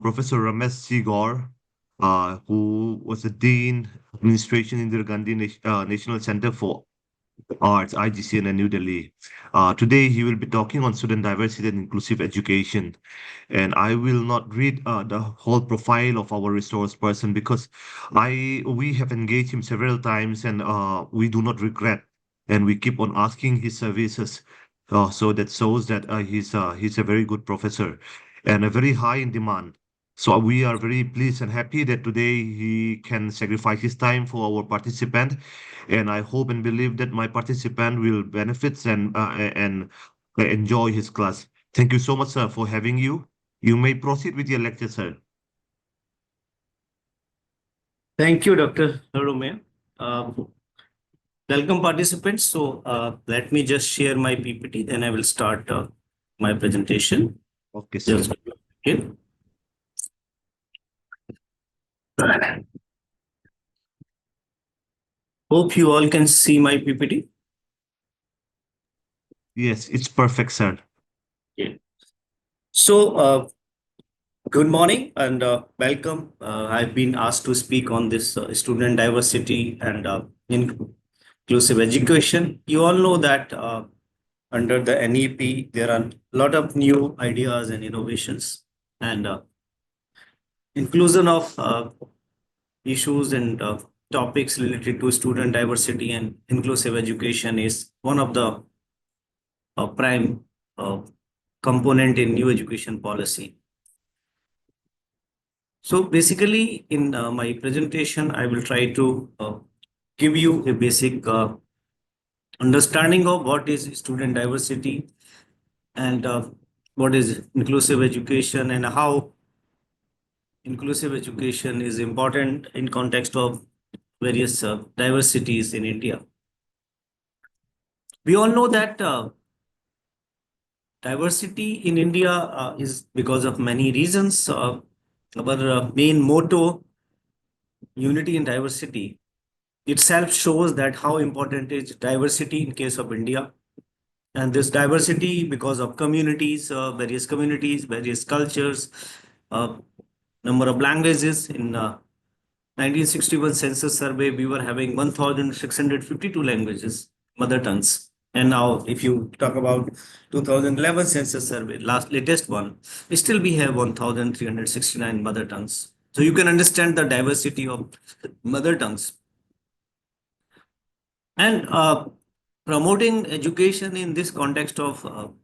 Professor Ramesh C. Gaur, who was the Dean Administration in the Gandhi National Center for Arts, IGCN, in New Delhi. Today, he will be talking on student diversity and inclusive education. And I will not read the whole profile of our resource person because we have engaged him several times and we do not regret. And we keep on asking his services. So that shows that he's a very good professor and a very high in demand. So we are very pleased and happy that today he can sacrifice his time for our participant, and I hope and believe that my participant will benefit and enjoy his class. Thank you so much, sir, for having you. You may proceed with your lecture, sir. Thank you, Dr. Ramesh. Welcome, participants. Let me just share my PPT, then I will start my presentation. Okay, sir. Just okay. Hope you all can see my PPT. Yes, it's perfect, sir. Okay. So, good morning and welcome. I've been asked to speak on this student diversity and inclusive education. You all know that under the NEP, there are a lot of new ideas and innovations, and inclusion of issues and topics related to student diversity and inclusive education is one of the prime component in new education policy. So basically, in my presentation, I will try to give you a basic understanding of what is student diversity and what is inclusive education and how inclusive education is important in context of various diversities in India. We all know that diversity in India is because of many reasons. Our main motto, unity in diversity, itself shows that how important is diversity in case of India. And this diversity because of communities, various cultures, uh, number of languages. In 1961 census survey, we were having 1,652 languages, mother tongues. And now, if you talk about 2011 census survey, latest one, still we have 1,369 mother tongues. So you can understand the diversity of mother tongues. And promoting education in this context of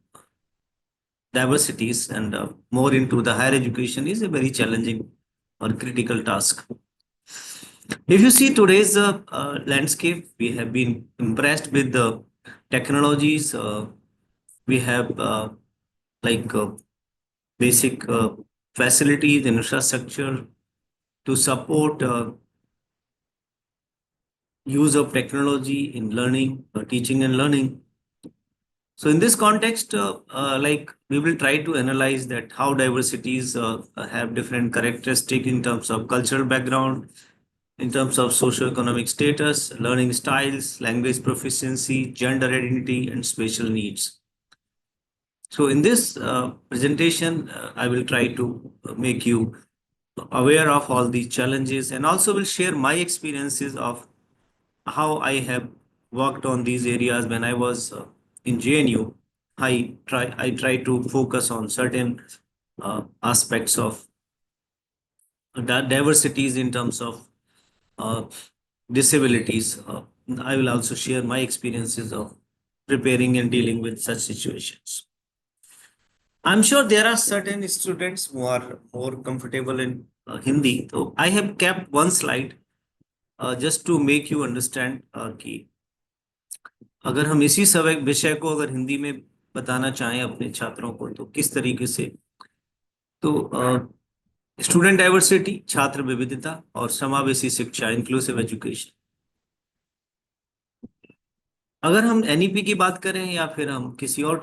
diversities and more into the higher education is a very challenging or critical task. If you see today's landscape, we have been impressed with the technologies. We have like basic facilities, infrastructure to support use of technology in learning, teaching and learning. So in this context, like we will try to analyze that how diversities have different characteristics in terms of cultural background, in terms of socioeconomic status, learning styles, language proficiency, gender identity, and special needs. So in this presentation, I will try to make you aware of all these challenges and also will share my experiences of how I have worked on these areas when I was in JNU. I try to focus on certain aspects of diversities in terms of uh, disabilities. I will also share my experiences of preparing and dealing with such situations. I'm sure there are certain students who are more comfortable in Hindi. So I have kept one slide just to make you understand कि अगर हम इसी समय विषय को अगर हिंदी में बताना चाहें अपने छात्रों को तो किस तरीके से तो स्टूडेंट डाइवर्सिटी, छात्र विविधता और समावेशी शिक्षा, इंक्लूसिव एजुकेशन। अगर हम एनईपी की बात करें या फिर हम किसी और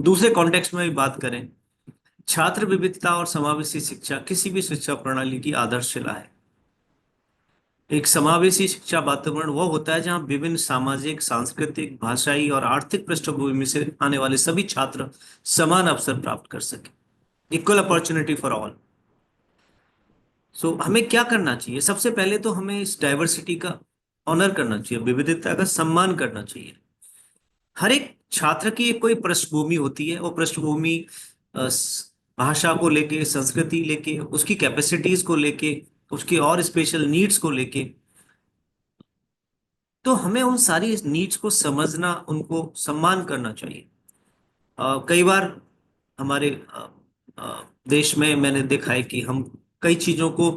दूसरे कॉन्टेक्स्ट में भी बात करें, छात्र विविधता और समावेशी शिक्षा किसी भी शिक्षा प्रणाली की आधारशिला है। एक समावेशी शिक्षा वातावरण वो होता है जहाँ विभिन्न सामाजिक, सांस्कृतिक, भाषाई और आर्थिक पृष्ठभूमि से आने वाले सभी छात्र समान अवसर प्राप्त कर सके। Equal opportunity for all. So हमें क्या करना चाहिए? सबसे पहले तो हमें इस डाइवर्सिटी का ऑनर करना चाहिए, विविधता का सम्मान करना चाहिए। हर एक छात्र की एक कोई पृष्ठभूमि होती है। वो पृष्ठभूमि भाषा को लेके, संस्कृति लेके, उसकी कैपेसिटीज को लेके, उसकी और स्पेशल नीड्स को लेके। तो हमें उन सारी नीड्स को समझना, उनको सम्मान करना चाहिए। कई बार हमारे देश में मैंने देखा है कि हम कई चीजों को,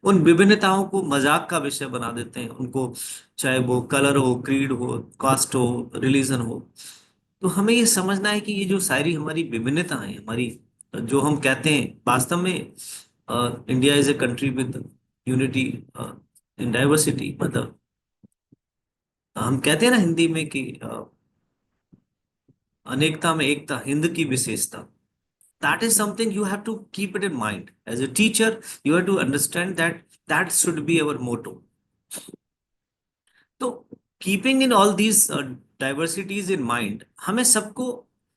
उन विभिन्नताओं को मजाक का विषय बना देते हैं उनको, चाहे वो कलर हो, क्रीड हो, कास्ट हो, रिलीजन हो। तो हमें ये समझना है कि ये जो सारी हमारी विभिन्नता है, हमारी जो हम कहते हैं, वास्तव में India is a country with unity in diversity. मतलब हम कहते हैं ना हिंदी में कि अनेकता में एकता, हिंद की विशेषता। That is something you have to keep it in mind. As a teacher, you have to understand that that should be our motto. तो keeping in all these diversities in mind, हमें सबको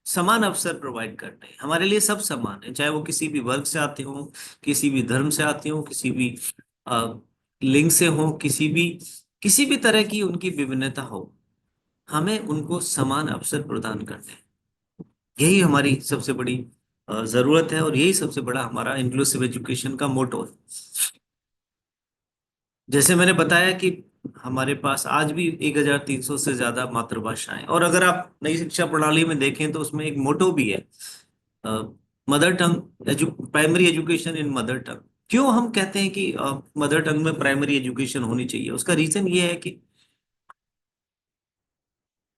समान अवसर प्रोवाइड करने हैं। हमारे लिए सब समान है, चाहे वो किसी भी वर्ग से आते हो, किसी भी धर्म से आते हो, किसी भी लिंग से हो, किसी भी तरह की उनकी विभिन्नता हो, हमें उनको समान अवसर प्रदान करने हैं। यही हमारी सबसे बड़ी जरूरत है, और यही सबसे बड़ा हमारा इंक्लूसिव एजुकेशन का मोटो है। जैसे मैंने बताया कि हमारे पास आज भी 1300 से ज्यादा मातृभाषाएं, और अगर आप नई शिक्षा प्रणाली में देखें तो उसमें एक मोटो भी है, mother tongue primary education in mother tongue. क्यों हम कहते हैं कि मदर टंग में प्राइमरी एजुकेशन होनी चाहिए? उसका रीजन ये है कि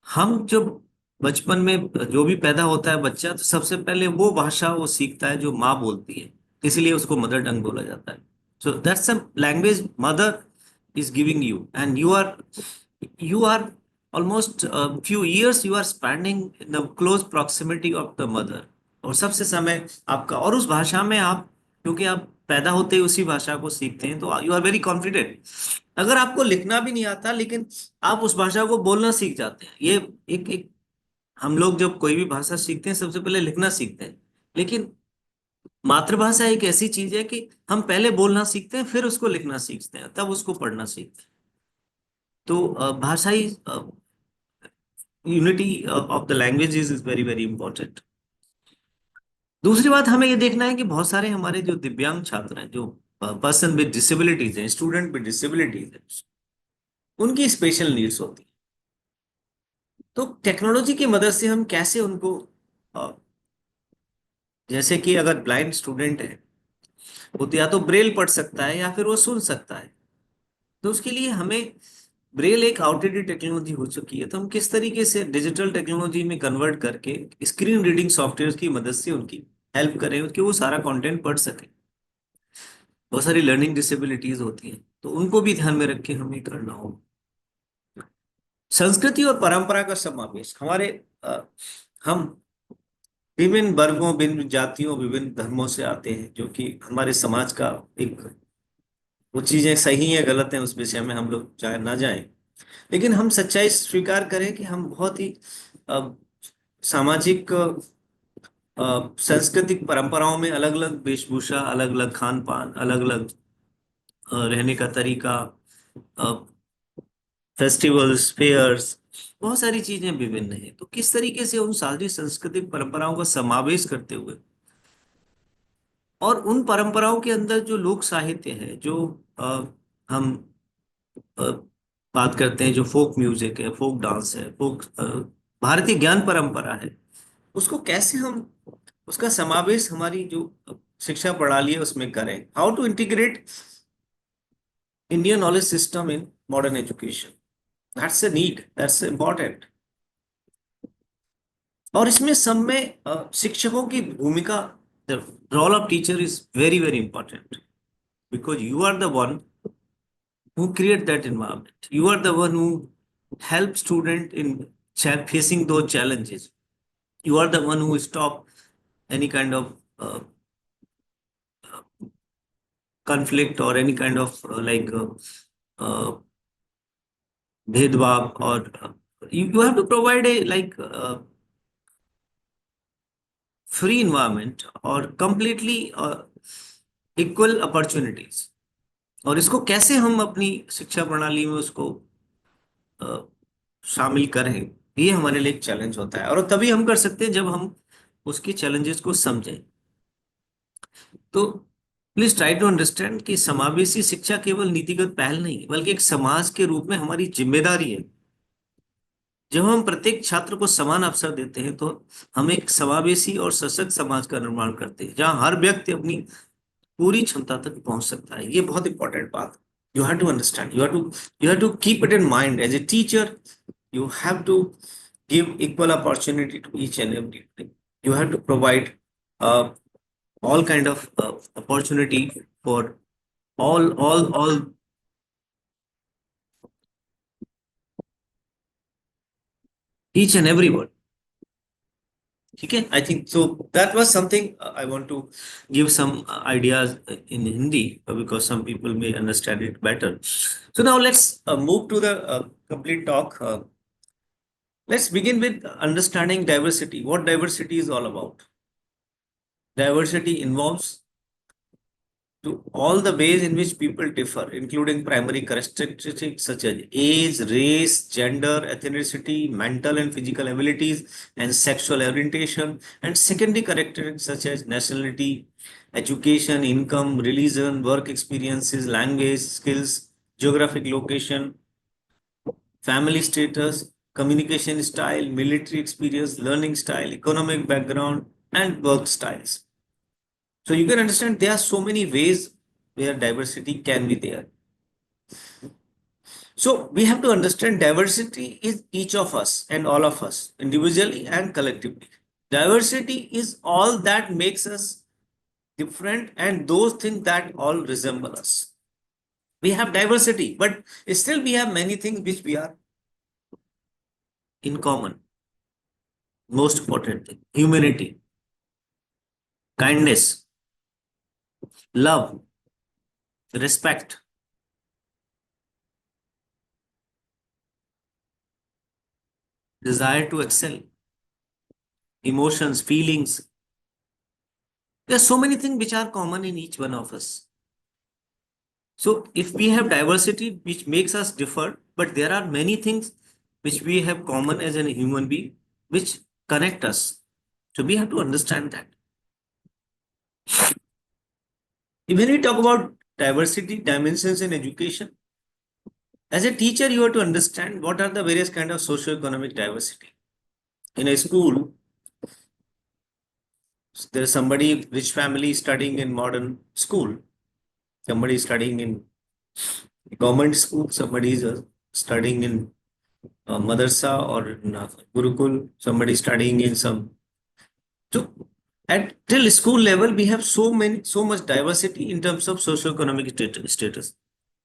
हम जब बचपन में जो भी पैदा होता है बच्चा, तो सबसे पहले वो भाषा वो सीखता है जो माँ बोलती है, इसलिए उसको मदर टंग बोला जाता है। So that's a language mother is giving you, and you are almost a few years you are spending in the close proximity of the mother। और सबसे समय आपका, और उस भाषा में आप, क्योंकि आप पैदा होते ही उसी भाषा को सीखते हैं, तो यू आर वेरी कॉन्फिडेंट। अगर आपको लिखना भी नहीं आता, लेकिन आप उस भाषा को बोलना सीख जाते हैं। ये एक हम लोग जब कोई भी भाषा सीखते हैं सबसे पहले लिखना सीखते हैं, लेकिन मातृभाषा एक ऐसी चीज है कि हम पहले बोलना सीखते हैं, फिर उसको लिखना सीखते हैं, तब उसको पढ़ना सीखते हैं। तो भाषाई unity of the languages is very very important. दूसरी बात, हमें ये देखना है कि बहुत सारे हमारे जो दिव्यांग छात्र हैं, जो पर्सन विद डिसेबिलिटीज हैं, स्टूडेंट विद डिसेबिलिटीज हैं, उनकी स्पेशल नीड्स होती है। तो टेक्नोलॉजी की मदद से हम कैसे उनको अ, जैसे कि अगर ब्लाइंड स्टूडेंट है, वो तो या तो ब्रेल पढ़ सकता है या फिर वो सुन सकता है। तो उसके लिए हमें, ब्रेल एक आउटडेटेड टेक्नोलॉजी हो चुकी है, तो हम किस तरीके से डिजिटल टेक्नोलॉजी में कन्वर्ट करके स्क्रीन रीडिंग सॉफ्टवेयर की मदद से उनकी हेल्प करें कि वो सारा कंटेंट पढ़ सके। बहुत सारी लर्निंग डिसेबिलिटीज होती हैं, तो उनको भी ध्यान में रख के हमें करना होगा। संस्कृति और परंपरा का समावेश, अ, हम विभिन्न वर्गों, विभिन्न जातियों, विभिन्न धर्मों से आते हैं, जो कि हमारे समाज का एक, वो चीजें सही है गलत है उस विषय में हम लोग चाहे ना जाएं, लेकिन हम सच्चाई स्वीकार करें कि हम बहुत ही अ, सामाजिक, सांस्कृतिक परंपराओं में अलग अलग वेशभूषा, अलग अलग खान पान, अलग अलग रहने का तरीका, फेस्टिवल्स, फेयर्स, बहुत सारी चीजें विभिन्न हैं। तो किस तरीके से उन सारी सांस्कृतिक परंपराओं का समावेश करते हुए, और उन परंपराओं के अंदर जो लोक साहित्य है, जो हम अ, बात करते हैं, जो फोक म्यूजिक है, फोक डांस है, फोक भारतीय ज्ञान परंपरा है, उसको कैसे हम, उसका समावेश हमारी जो शिक्षा प्रणाली है उसमें करें। How to integrate Indian knowledge system in modern education, that's a need, that's important. और इसमें सब में शिक्षकों की भूमिका, the role of teacher is very very important, because you are the one who create that environment. You are the one who help student in facing those challenges. You are the one who stop any kind of conflict, or any kind of भेदभाव और you have to provide a like free environment or completely equal opportunities. और इसको कैसे हम अपनी शिक्षा प्रणाली में उसको अ, शामिल करें, ये हमारे लिए एक चैलेंज होता है, और तभी हम कर सकते हैं जब हम उसकी चैलेंजेस को समझें। तो प्लीज ट्राई टू अंडरस्टैंड कि समावेशी शिक्षा केवल नीतिगत पहल नहीं बल्कि एक समाज के रूप में हमारी जिम्मेदारी है। जब हम प्रत्येक छात्र को समान अवसर देते हैं तो हम एक समावेशी और सशक्त समाज का निर्माण करते हैं जहां हर व्यक्ति अपनी पूरी क्षमता तक पहुंच सकता है। ये बहुत इंपॉर्टेंट बात, you have to understand, you have to keep it in mind as a teacher. You have to give equal opportunity to each and everything. You have to provide all kind of opportunity for all each and everyone. Okay, I think so. That was something I want to give some ideas in Hindi because some people may understand it better. So now let's move to the complete talk. Let's begin with understanding diversity. What diversity is all about? Diversity involves to all the ways in which people differ, including primary characteristics such as age, race, gender, ethnicity, mental and physical abilities, and sexual orientation, and secondary characteristics such as nationality, education, income, religion, work experiences, language, skills, geographic location, family status, communication style, military experience, learning style, economic background, and work styles. So you can understand there are so many ways where diversity can be there. So we have to understand diversity is each of us and all of us individually and collectively. Diversity is all that makes us different and those things that all resemble us. We have diversity, but still we have many things which we are in common. Most important thing, humanity, kindness, love, respect, desire to excel, emotions, feelings. There are so many things which are common in each one of us. So if we have diversity which makes us differ, but there are many things which we have common as a human being which connect us. So we have to understand that. When we talk about diversity dimensions in education, as a teacher, you have to understand what are the various kind of socio-economic diversity. In a school, there is somebody rich family studying in modern school, somebody studying in government school, somebody is studying in madrasa or in gurukul, somebody studying in some. So at till school level, we have so much diversity in terms of socio-economic status.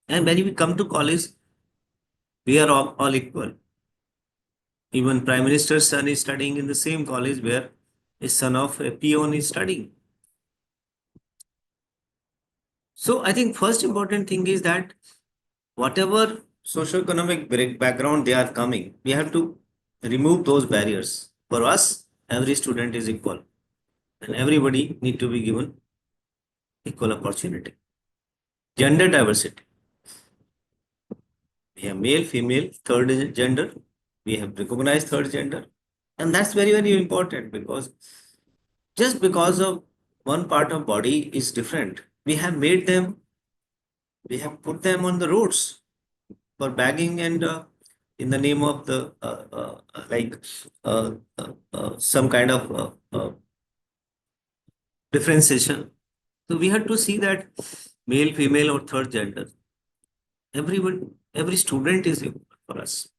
And when we come to college, we are all equal. Even Prime Minister's son is studying in the same college where a son of a peon is studying. So I think first important thing is that whatever socio-economic background they are coming, we have to remove those barriers. For us, every student is equal and everybody need to be given equal opportunity. Gender diversity. We have male, female, third gender. We have recognized third gender. And that's very, very important because just because of one part of body is different, we have made them, we have put them on the roads for begging and in the name of the like some kind of differentiation. So we have to see that male, female, or third gender, everyone, every student is equal for us.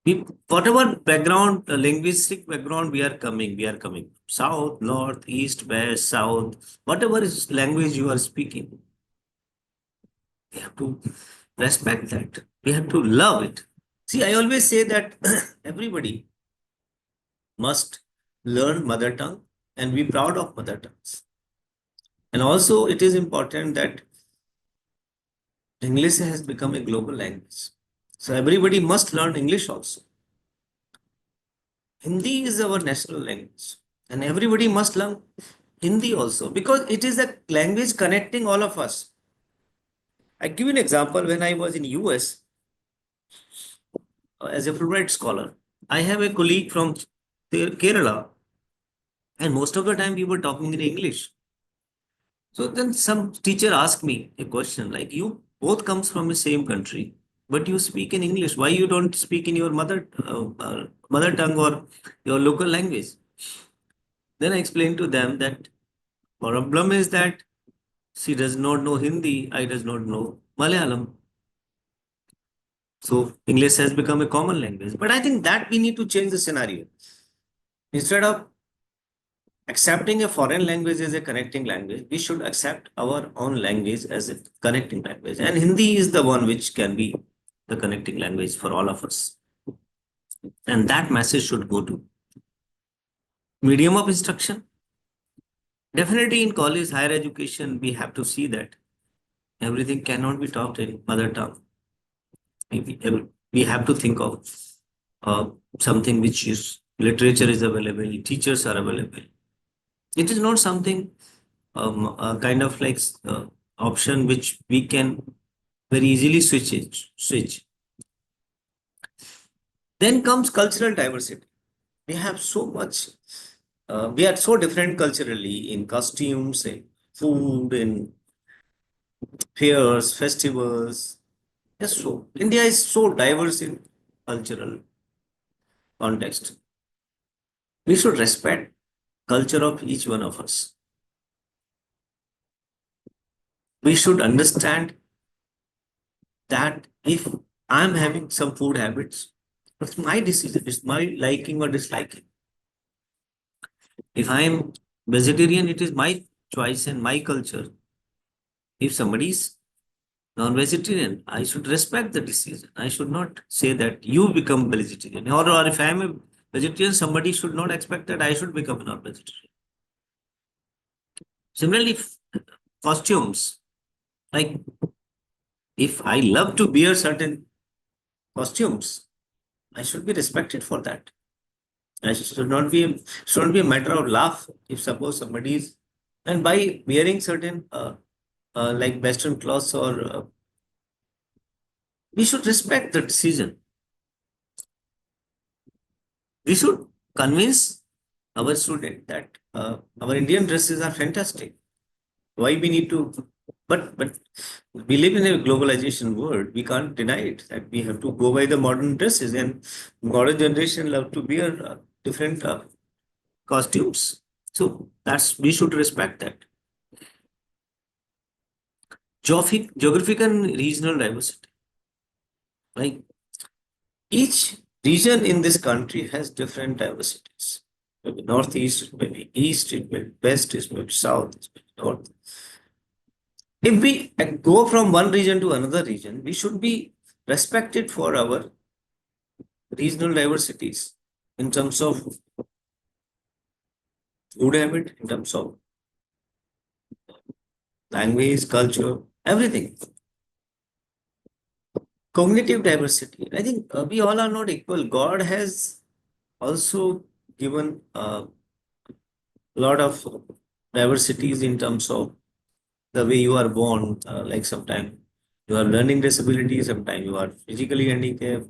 We, whatever background, linguistic background we are coming south, north, east, west, south, whatever is language you are speaking, we have to respect that. We have to love it. See, I always say that everybody must learn mother tongue and be proud of mother tongues. And also, it is important that English has become a global language. So everybody must learn English also. Hindi is our national language. And everybody must learn Hindi also because it is a language connecting all of us. I give you an example. When I was in US as a Fulbright scholar, I have a colleague from Kerala, and most of the time we were talking in English. So then some teacher asked me a question like, you both comes from the same country, but you speak in English. Why you don't speak in your mother tongue or your local language? Then I explained to them that problem is that she does not know Hindi, I does not know Malayalam. So English has become a common language. But I think that we need to change the scenario. Instead of accepting a foreign language as a connecting language, we should accept our own language as a connecting language. And Hindi is the one which can be the connecting language for all of us. And that message should go to medium of instruction. Definitely in college, higher education, we have to see that everything cannot be taught in mother tongue. We have to think of uh, something which is literature is available, teachers are available. It is not something kind of like option which we can very easily switch. Then comes cultural diversity. We have so much. We are so different culturally in costumes, in food, in fairs, festivals. Yes, so India is so diverse in cultural context. We should respect culture of each one of us. We should understand that if I'm having some food habits, it's my decision, it's my liking or disliking. If I'm vegetarian, it is my choice and my culture. If somebody is non-vegetarian, I should respect the decision. I should not say that you become vegetarian. Or if I'm a vegetarian, somebody should not expect that I should become a non-vegetarian. Similarly, costumes. Like if I love to wear certain costumes, I should be respected for that. I should not be a matter of laugh if suppose somebody is and by wearing certain like Western clothes or we should respect the decision. We should convince our student that our Indian dresses are fantastic. Why we need to? But we live in a globalization world. We can't deny it that we have to go by the modern dresses, and modern generation love to wear different costumes. So that's we should respect that. Geographical and regional diversity. Like each region in this country has different diversities. Maybe northeast, maybe east, it may be west, it may be south, it may be north. If we go from one region to another region, we should be respected for our regional diversities in terms of food habit, in terms of language, culture, everything. Cognitive diversity. I think we all are not equal. God has also given a lot of diversities in terms of the way you are born. Like sometimes you are learning disability, sometimes you are physically handicapped,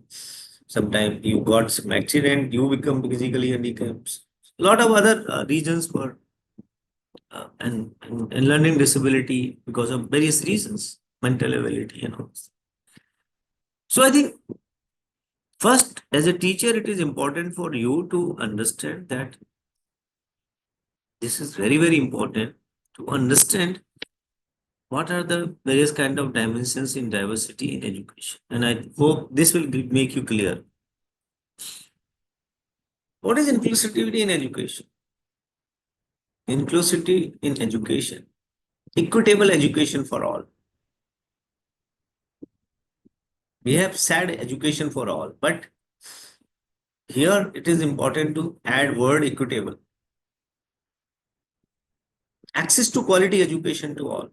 sometimes you got some accident, you become physically handicapped. A lot of other reasons for and learning disability because of various reasons, mental ability and all. So I think first, as a teacher, it is important for you to understand that this is very, very important to understand what are the various kind of dimensions in diversity in education. And I hope this will make you clear. What is inclusivity in education? Inclusivity in education, equitable education for all. We have said education for all, but here it is important to add word equitable. Access to quality education to all.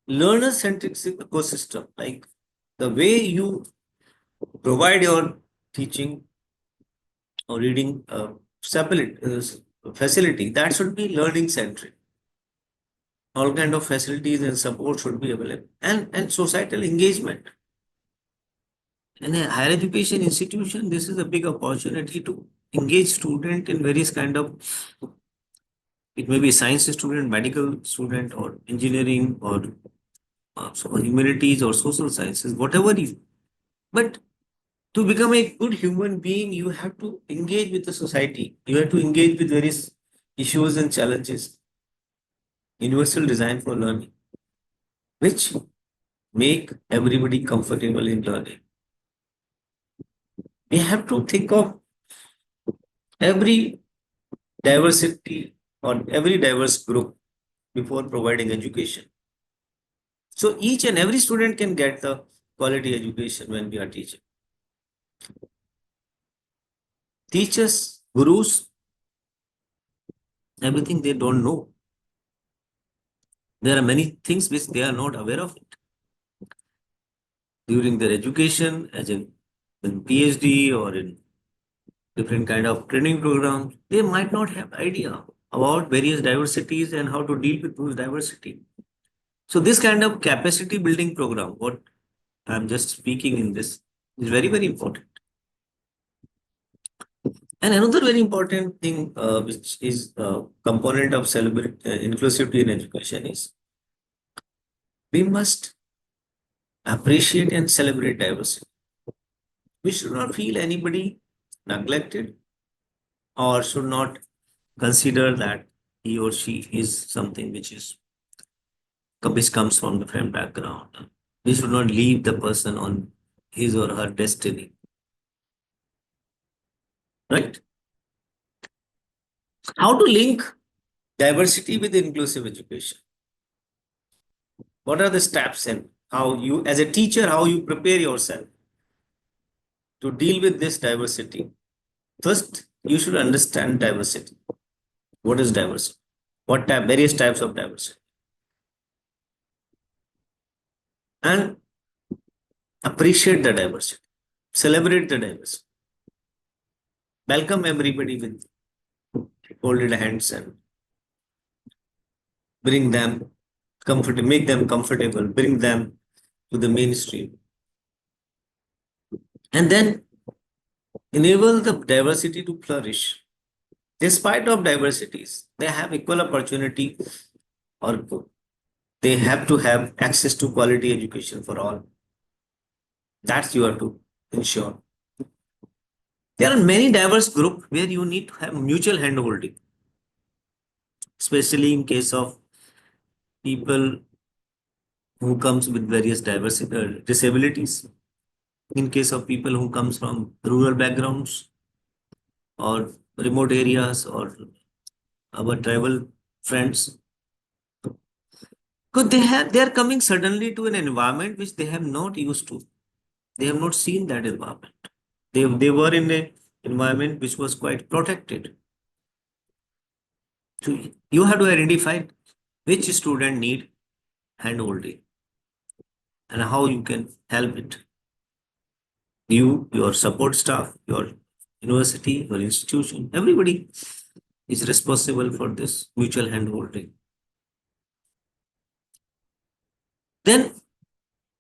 learner-centric ecosystem, like the way you provide your teaching or reading facility, that should be learning-centric. All kind of facilities and support should be available, and societal engagement. In a higher education institution, this is a big opportunity to engage student in various kind of, it may be science student, medical student, or engineering, or humanities or social sciences, whatever you. But to become a good human being, you have to engage with the society. You have to engage with various issues and challenges. Universal design for learning, which make everybody comfortable in learning. We have to think of every diversity or every diverse group before providing education. So each and every student can get the quality education when we are teaching. Teachers, gurus, everything they don't know. There are many things which they are not aware of it. During their education, as in PhD or in different kind of training programs, they might not have idea about various diversities and how to deal with those diversity. So this kind of capacity building program, what I'm just speaking in this, is very, very important. And another very important thing, which is a component of inclusivity in education, is we must appreciate and celebrate diversity. We should not feel anybody neglected or should not consider that he or she is something which comes from different background. We should not leave the person on his or her destiny. Right? How to link diversity with inclusive education? What are the steps and how you, as a teacher, how you prepare yourself to deal with this diversity? First, you should understand diversity. What is diversity? What type, various types of diversity, and appreciate the diversity, celebrate the diversity, welcome everybody with folded hands and bring them comfort, make them comfortable, bring them to the mainstream, and then enable the diversity to flourish. Despite of diversities, they have equal opportunity, or they have to have access to quality education for all. That's you have to ensure. There are many diverse groups where you need to have mutual handholding, especially in case of people who comes with various diversity disabilities, in case of people who comes from rural backgrounds or remote areas, or our tribal friends, because they are coming suddenly to an environment which they have not used to. They have not seen that environment. They were in an environment which was quite protected. So you have to identify which student need handholding and how you can help it. You, your support staff, your university, your institution, everybody is responsible for this mutual handholding. Then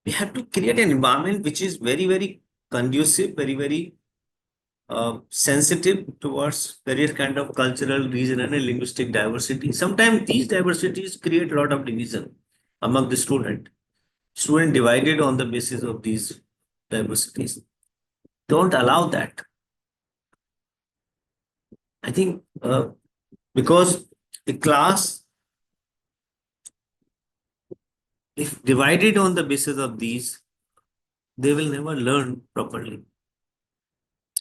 we have to create an environment which is very, very conducive, very, very sensitive towards various kind of cultural, regional, and linguistic diversity. Sometimes these diversities create a lot of division among the student. Student divided on the basis of these diversities. Don't allow that. I think because the class, if divided on the basis of these, they will never learn properly.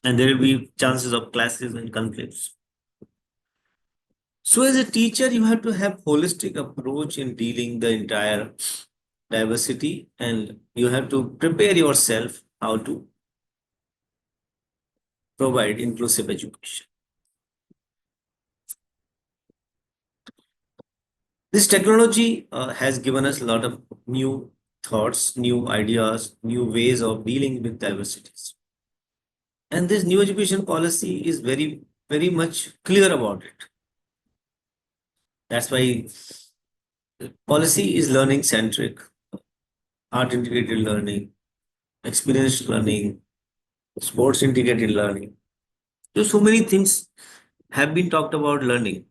And there will be chances of clashes and conflicts. So as a teacher, you have to have holistic approach in dealing the entire diversity, and you have to prepare yourself how to provide inclusive education. This technology has given us a lot of new thoughts, new ideas, new ways of dealing with diversities. And this new education policy is very, very much clear about it. That's why policy is learning centric, art integrated learning, experience learning, sports integrated learning. So many things have been talked about learning.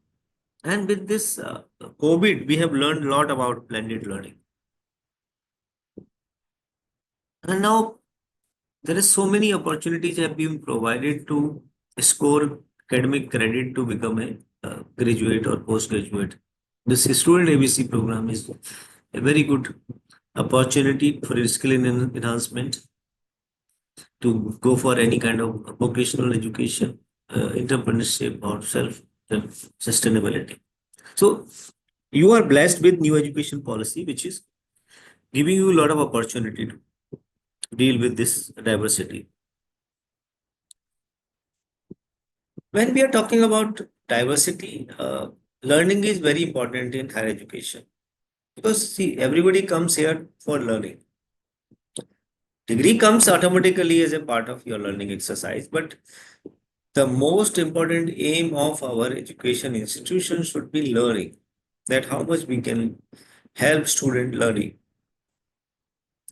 And with this COVID, we have learned a lot about blended learning. And now there is so many opportunities have been provided to score academic credit to become a graduate or postgraduate. This student ABC program is a very good opportunity for skill enhancement to go for any kind of vocational education, entrepreneurship, or self sustainability. So you are blessed with new education policy, which is giving you a lot of opportunity to deal with this diversity. When we are talking about diversity, learning is very important in higher education because see, everybody comes here for learning. Degree comes automatically as a part of your learning exercise, but the most important aim of our education institution should be learning. That how much we can help student learning.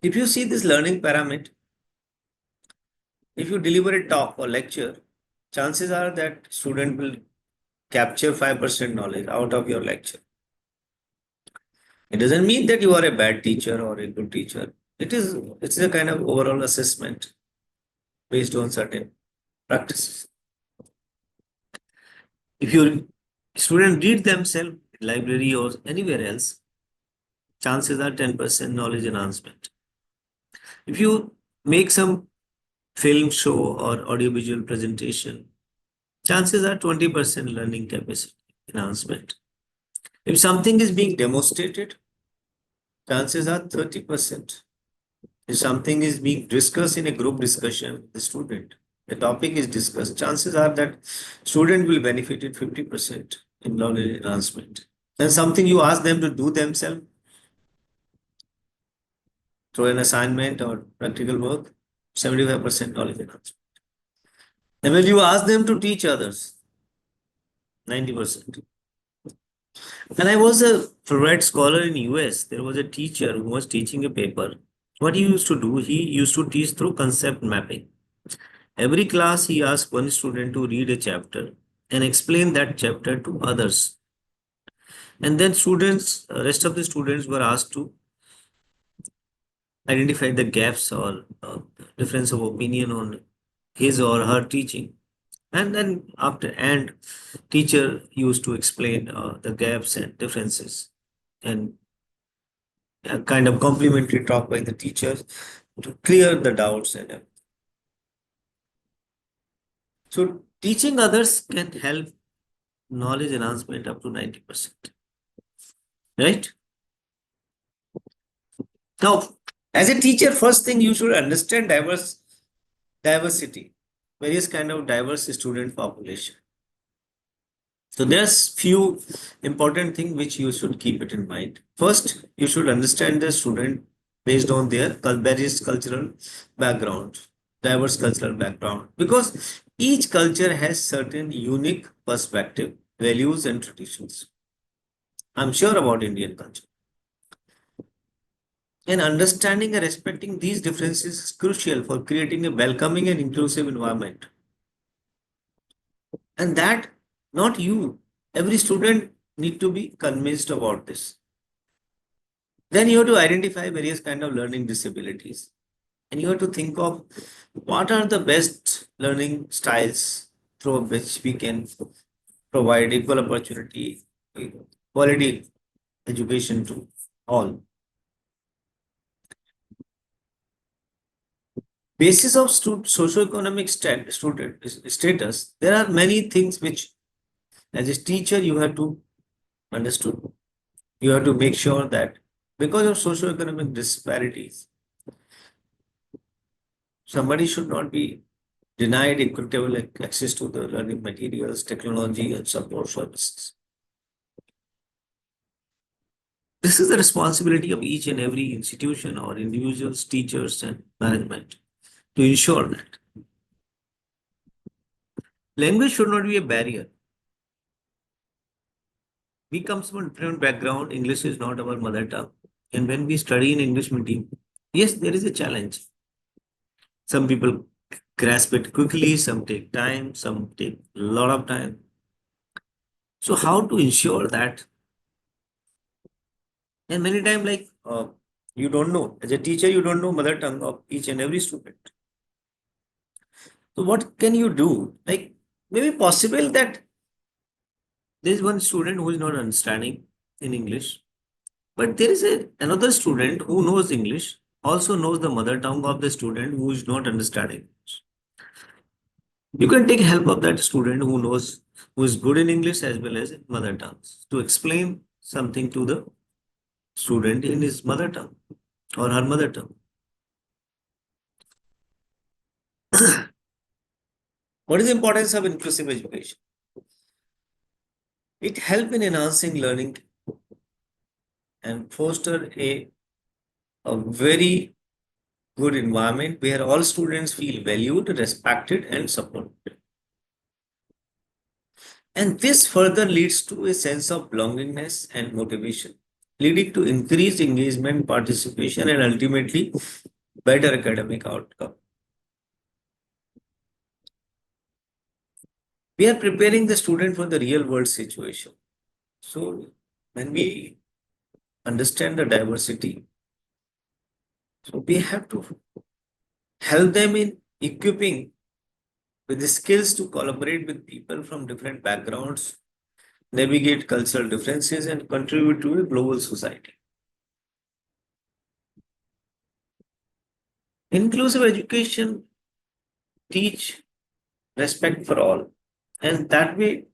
If you see this learning pyramid, if you deliver a talk or lecture, chances are that student will capture 5% knowledge out of your lecture. It doesn't mean that you are a bad teacher or a good teacher. It's a kind of overall assessment based on certain practices. If your student read themselves in library or anywhere else, chances are 10% knowledge enhancement. If you make some film show or audiovisual presentation, chances are 20% learning capacity enhancement. If something is being demonstrated, chances are 30%. If something is being discussed in a group discussion with the student, the topic is discussed, chances are that student will benefit it 50% in knowledge enhancement. And something you ask them to do themselves through an assignment or practical work, 75% knowledge enhancement. And when you ask them to teach others, 90%. When I was a Fulbright scholar in US, there was a teacher who was teaching a paper. What he used to do, he used to teach through concept mapping. Every class, he asked one student to read a chapter and explain that chapter to others. And then rest of the students were asked to identify the gaps or difference of opinion on his or her teaching. And then teacher used to explain the gaps and differences and a kind of complimentary talk by the teachers to clear the doubts and everything. So teaching others can help knowledge enhancement up to 90%. Right? Now, as a teacher, first thing you should understand diversity, various kind of diverse student population. So there's few important things which you should keep it in mind. First, you should understand the student based on their various cultural background, diverse cultural background, because each culture has certain unique perspective, values, and traditions. I'm sure about Indian culture. And understanding and respecting these differences is crucial for creating a welcoming and inclusive environment. And that not you, every student need to be convinced about this. Then you have to identify various kind of learning disabilities. And you have to think of what are the best learning styles through which we can provide equal opportunity, quality education to all. Basis of socioeconomic status, there are many things which as a teacher you have to understood. You have to make sure that because of socioeconomic disparities, somebody should not be denied equitable access to the learning materials, technology, and support services. This is the responsibility of each and every institution or individuals, teachers, and management to ensure that language should not be a barrier. We come from a different background. English is not our mother tongue. And when we study in English medium, yes, there is a challenge. Some people grasp it quickly, some take time, some take a lot of time. So how to ensure that? And many times, like you don't know, as a teacher, you don't know mother tongue of each and every student. So what can you do? Like maybe possible that there is one student who is not understanding in English, but there is another student who knows English, also knows the mother tongue of the student who is not understanding. You can take help of that student who knows, who is good in English as well as in mother tongues to explain something to the student in his mother tongue or her mother tongue. What is the importance of inclusive education? It helps in enhancing learning and foster a very good environment where all students feel valued, respected, and supported. And this further leads to a sense of belongingness and motivation, leading to increased engagement, participation, and ultimately better academic outcome. We are preparing the student for the real world situation. So when we understand the diversity, so we have to help them in equipping with the skills to collaborate with people from different backgrounds, navigate cultural differences, and contribute to a global society. Inclusive education teach respect for all, and that way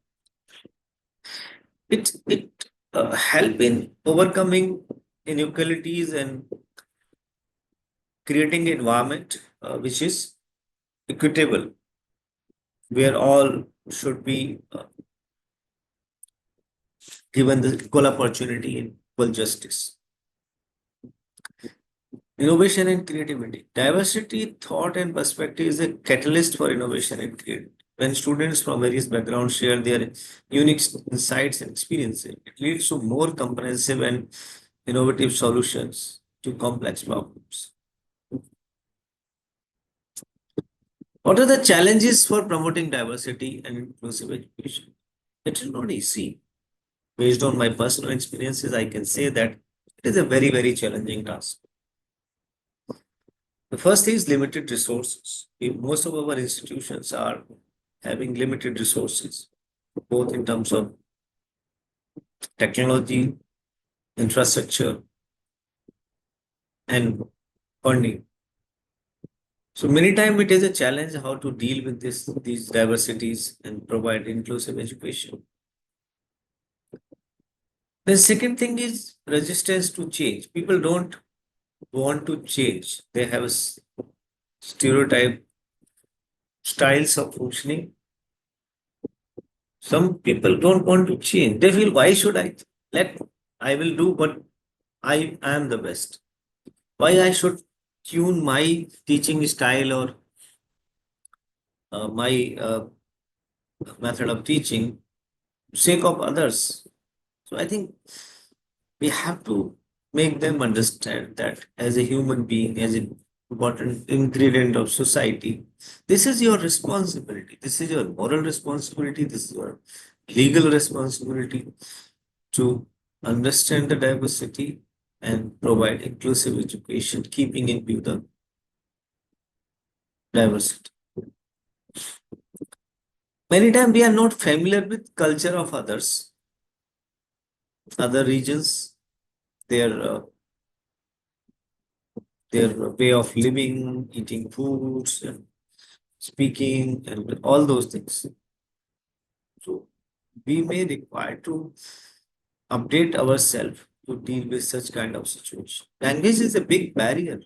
it help in overcoming inequalities and creating an environment which is equitable, where all should be given the equal opportunity and equal justice. Innovation and creativity. Diversity, thought, and perspective is a catalyst for innovation and creativity. When students from various backgrounds share their unique insights and experiences, it leads to more comprehensive and innovative solutions to complex problems. What are the challenges for promoting diversity and inclusive education? It is not easy. Based on my personal experiences, I can say that it is a very, very challenging task. The first is limited resources. Most of our institutions are having limited resources, both in terms of technology, infrastructure, and funding. So many times it is a challenge how to deal with these diversities and provide inclusive education. The second thing is resistance to change. People don't want to change. They have a stereotype styles of functioning. Some people don't want to change. They feel, why should I let, I will do what I am the best. Why I should tune my teaching style or my method of teaching sake of others. So I think we have to make them understand that as a human being, as an important ingredient of society, this is your responsibility. This is your moral responsibility. This is your legal responsibility to understand the diversity and provide inclusive education, keeping in view the diversity. Many times we are not familiar with culture of others, other regions, their uh, their way of living, eating foods, and speaking, and all those things. So we may require to update ourselves to deal with such kind of situation. Language is a big barrier.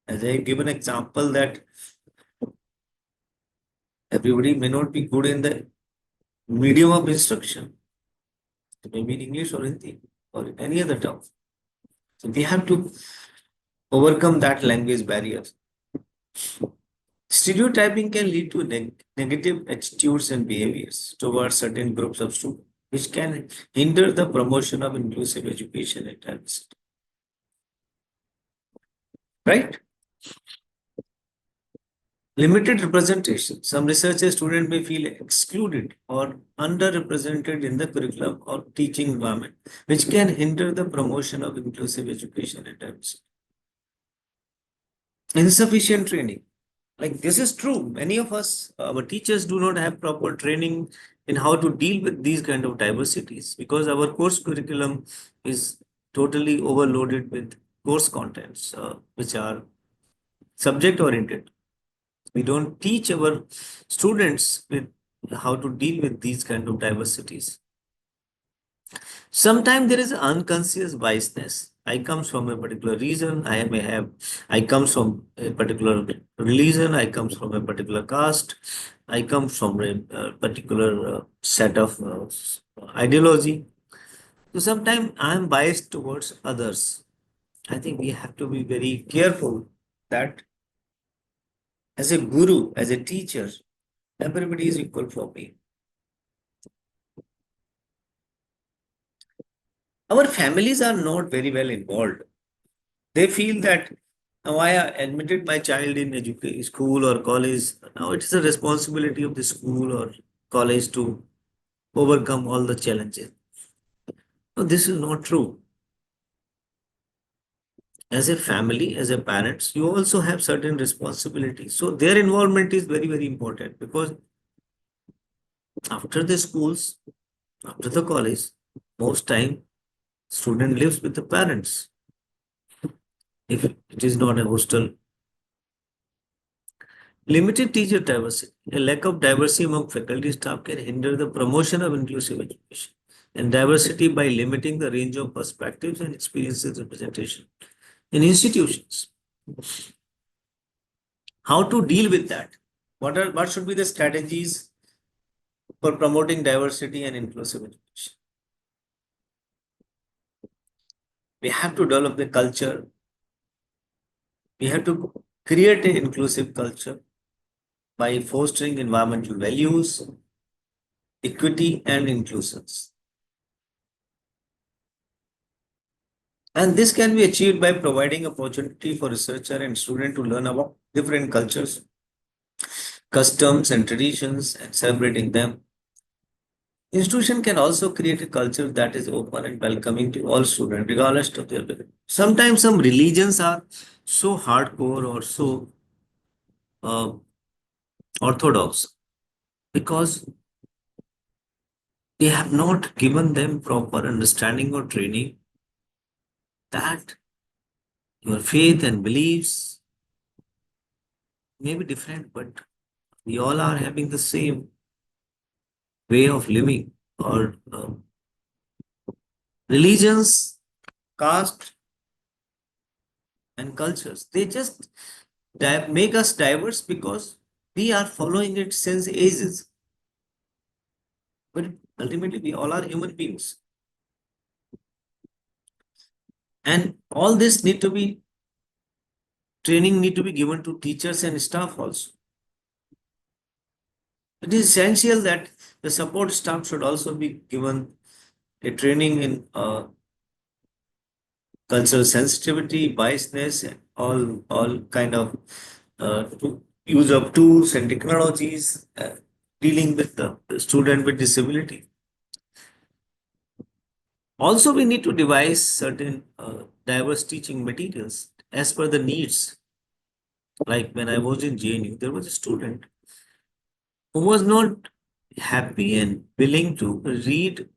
As I give an example that everybody may not be good in the medium of instruction, maybe in English or Hindi. or in any other term. So we have to overcome that language barrier. Stereotyping can lead to negative attitudes and behaviors towards certain groups of students, which can hinder the promotion of inclusive education at times. Right? Limited representation. Some researchers students may feel excluded or underrepresented in the curriculum or teaching environment, which can hinder the promotion of inclusive education at times. Insufficient training. Like this is true. Many of us, our teachers do not have proper training in how to deal with these kind of diversities because our course curriculum is totally overloaded with course contents, which are subject oriented. We don't teach our students with how to deal with these kind of diversities. Sometimes there is unconscious biasness. I comes from a particular region. I comes from a particular religion. I comes from a particular caste. I come from a particular set of ideology. So sometimes I am biased towards others. I think we have to be very careful that as a guru, as a teacher, everybody is equal for me. Our families are not very well involved. They feel that now I admitted my child in education, school or college. Now it is the responsibility of the school or college to overcome all the challenges. No, this is not true. As a family, as a parents, you also have certain responsibilities. So their involvement is very, very important because after the schools, after the college, most time student lives with the parents. If it is not a hostel. Limited teacher diversity. A lack of diversity among faculty staff can hinder the promotion of inclusive education and diversity by limiting the range of perspectives and experiences representation in institutions. How to deal with that? What should be the strategies for promoting diversity and inclusive education? We have to develop the culture. We have to create an inclusive culture by fostering environmental values, equity, and inclusions. And this can be achieved by providing opportunity for researcher and student to learn about different cultures, customs, and traditions and celebrating them. Institution can also create a culture that is open and welcoming to all students, regardless of their belief. Sometimes some religions are so hardcore or so uh, orthodox because they have not given them proper understanding or training that your faith and beliefs may be different, but we all are having the same way of living or religions, caste, and cultures. They just make us diverse because we are following it since ages. But ultimately, we all are human beings. And all this need to be training need to be given to teachers and staff also. It is essential that the support staff should also be given a training in cultural sensitivity, biasness, and all kind of use of tools and technologies dealing with the student with disability. Also, we need to devise certain diverse teaching materials as per the needs. Like when I was in JNU, there was a student who was not happy and willing to read.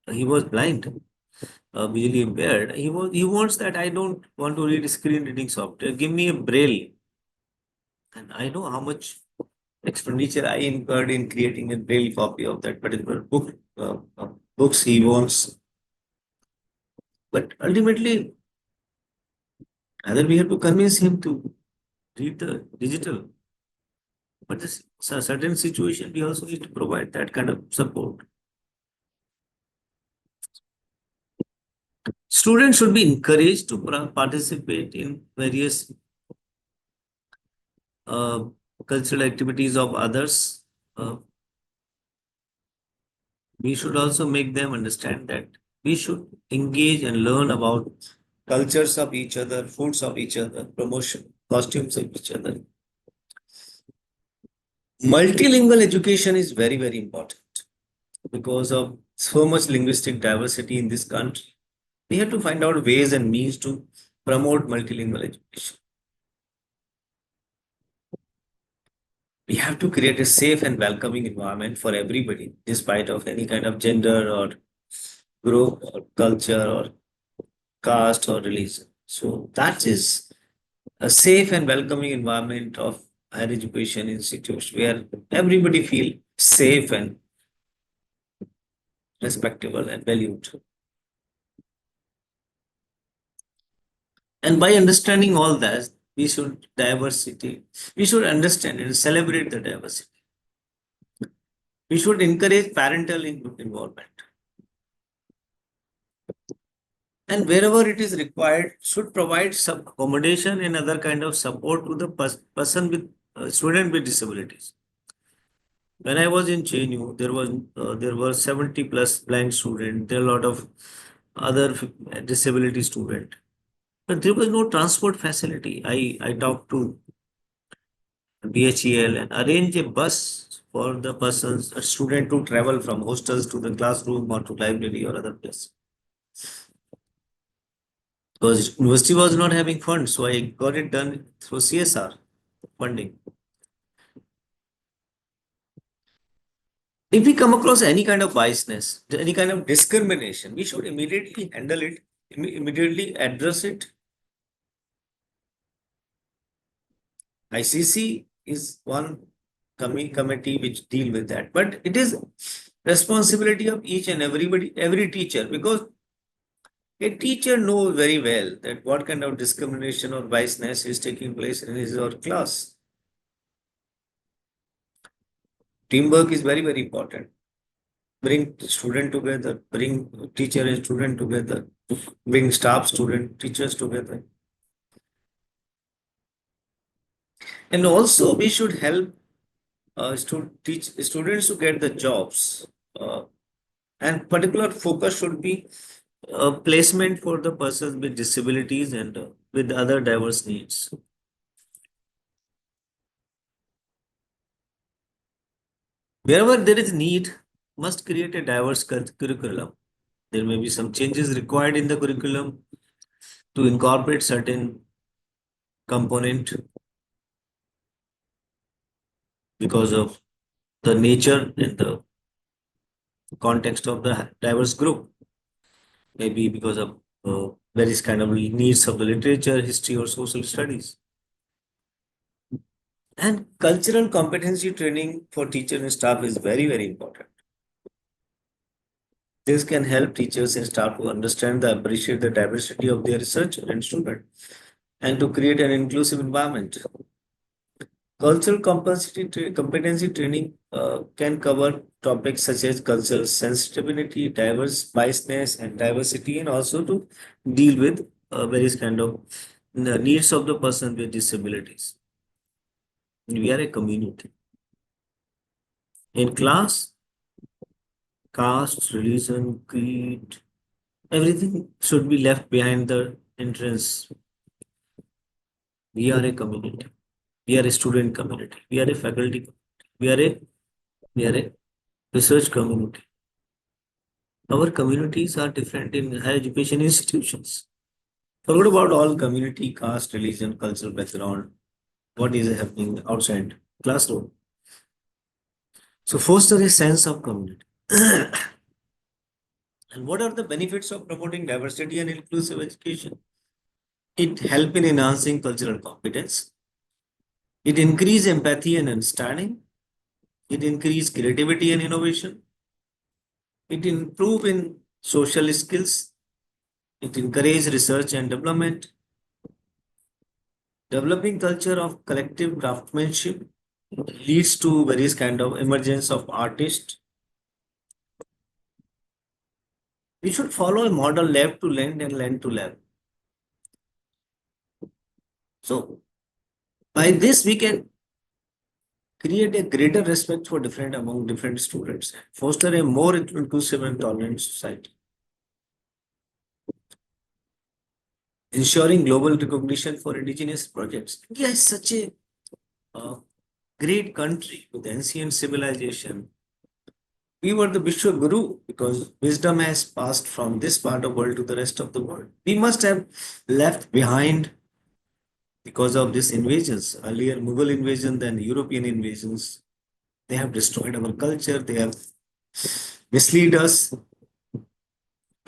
He was blind, visually impaired. He wants that I don't want to read screen reading software. Give me a braille. And I know how much expenditure I incurred in creating a braille copy of that particular book, books he wants. But ultimately, either we have to convince him to read the digital, but this certain situation we also need to provide that kind of support. Students should be encouraged to participate in various uh, cultural activities of others. Uh, we should also make them understand that we should engage and learn about cultures of each other, foods of each other, promotion, costumes of each other. Multilingual education is very, very important because of so much linguistic diversity in this country. We have to find out ways and means to promote multilingual education. We have to create a safe and welcoming environment for everybody, despite of any kind of gender or group or culture or caste or religion. So that is a safe and welcoming environment of higher education institutes where everybody feel safe and respectable and valued. And by understanding all that, we should understand and celebrate the diversity. We should encourage parental involvement. And wherever it is required, should provide some accommodation and other kind of support to the person with student with disabilities. When I was in JNU, there were 70 plus blind students. There are a lot of other disability student, but there was no transport facility. I talked to BHEL and arrange a bus for the persons, a student to travel from hostels to the classroom or to library or other place. Because university was not having funds, so I got it done through CSR funding. If we come across any kind of biasness, any kind of discrimination, we should immediately handle it, immediately address it. ICC is one committee which deal with that, but it is responsibility of each and every teacher, because a teacher knows very well that what kind of discrimination or biasness is taking place in his or class. Teamwork is very, very important. Bring student together, bring teacher and student together, bring staff, student, teachers together. And also we should help teach students to get the jobs. And particular focus should be placement for the persons with disabilities and with other diverse needs. Wherever there is need, must create a diverse curriculum. There may be some changes required in the curriculum to incorporate certain component because of the nature and the context of the diverse group. Maybe because of various kind of needs of the literature, history, or social studies. And cultural competency training for teacher and staff is very, very important. This can help teachers and staff to understand and appreciate the diversity of their research and student and to create an inclusive environment. Cultural competency training can cover topics such as cultural sensitivity, diverse biasness, and diversity, and also to deal with various kind of needs of the person with disabilities. We are a community. In class, caste, religion, creed, everything should be left behind the entrance. We are a community. We are a student community. We are a faculty community. We are a we are a research community. Our communities are different in higher education institutions. Forget about all community, caste, religion, cultural background, what is happening outside classroom. So foster a sense of community. And what are the benefits of promoting diversity and inclusive education? It help in enhancing cultural competence. It increase empathy and understanding. It increase creativity and innovation. It improve in social skills. It encourage research and development. Developing culture of collective craftsmanship leads to various kind of emergence of artists. We should follow a model left to lend and lend to lab. So by this, we can create a greater respect for different among different students, foster a more inclusive and tolerant society, ensuring global recognition for indigenous projects. India is such a great country with ancient civilization. We were the Vishwa Guru because wisdom has passed from this part of the world to the rest of the world. We must have left behind because of these invasions. Earlier Mughal invasion, then European invasions. They have destroyed our culture. They have misled us,